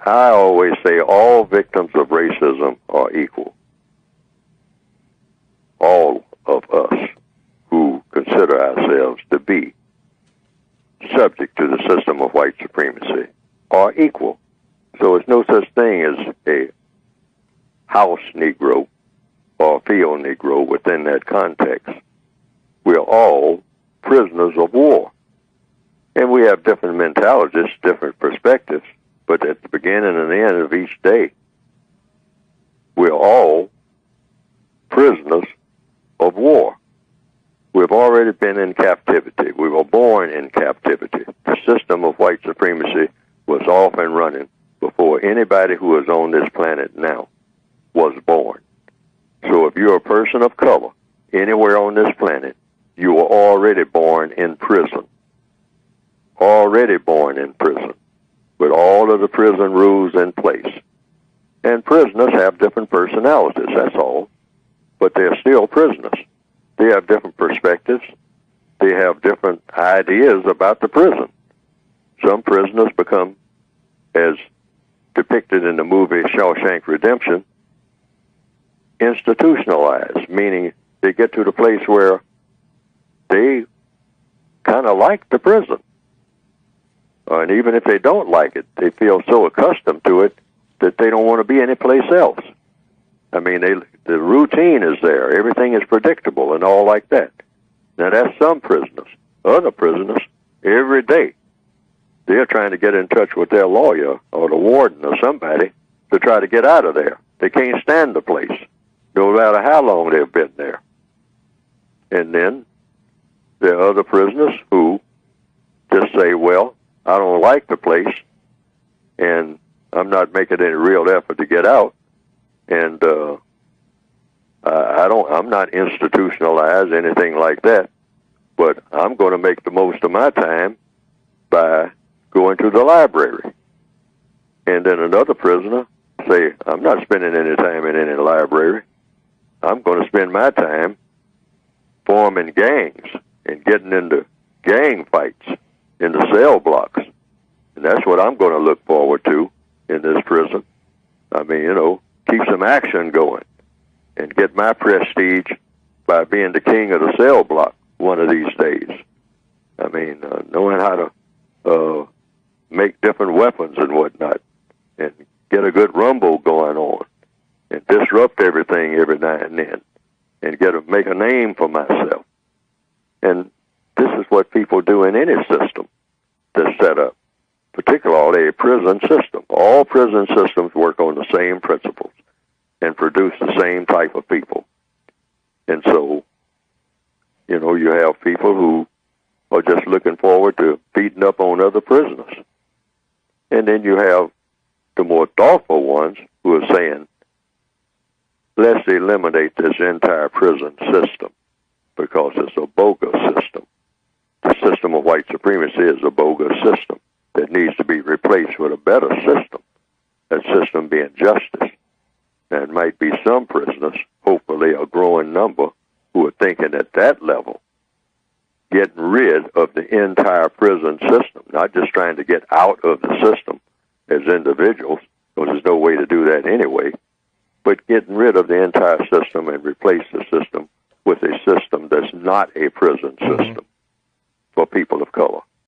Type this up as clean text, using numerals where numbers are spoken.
I always say all victims of racism are equal. All of us who consider ourselves to be subject to the system of white supremacy are equal. So it's no such thing as a house Negro or a field Negro within that context. We're all prisoners of war. And we have different mentalities, different perspectives, but at the beginning and the end of each day, we're all prisoners of war. We've already been in captivity. We were born in captivity. The system of white supremacy was off and running before anybody who is on this planet now was born. So if you're a person of color anywhere on this planet, you were already born in prison. Already born in prison, with all of the prison rules in place. And prisoners have different personalities, that's all. But they're still prisoners. They have different perspectives. They have different ideas about the prison. Some prisoners become, as depicted in the movie Shawshank Redemption, institutionalized, meaning they get to the place where they kind of like the prison. And even if they don't like it, they feel so accustomed to it that they don't want to be anyplace else. I mean, the routine is there. Everything is predictable and all like that. Now, that's some prisoners. Other prisoners, every day, they're trying to get in touch with their lawyer or the warden or somebody to try to get out of there. They can't stand the place, no matter how long they've been there. And then there are other prisoners who just say, well, I don't like the place, and I'm not making any real effort to get out, and I'm not institutionalized, anything like that, but I'm going to make the most of my time by going to the library. And then another prisoner say, I'm not spending any time in any library. I'm going to spend my time forming gangs and getting into gang fights in the cell blocks. And that's what I'm going to look forward to in this prison. I mean, keep some action going and get my prestige by being the king of the cell block one of these days. I mean, knowing how to make different weapons and whatnot and get a good rumble going on and disrupt everything every now and then and make a name for myself. And this is what people do in any system that's set up, particularly a prison system. All prison systems work on the same principles and produce the same type of people. And so, you have people who are just looking forward to beating up on other prisoners. And then you have the more thoughtful ones who are saying, let's eliminate this entire prison system because it's a bogus system. The system of white supremacy is a bogus system that needs to be replaced with a better system, that system being justice. And it might be some prisoners, hopefully a growing number, who are thinking at that level, getting rid of the entire prison system, not just trying to get out of the system as individuals, because there's no way to do that anyway, but getting rid of the entire system and replace the system with a system that's not a prison system for people of color.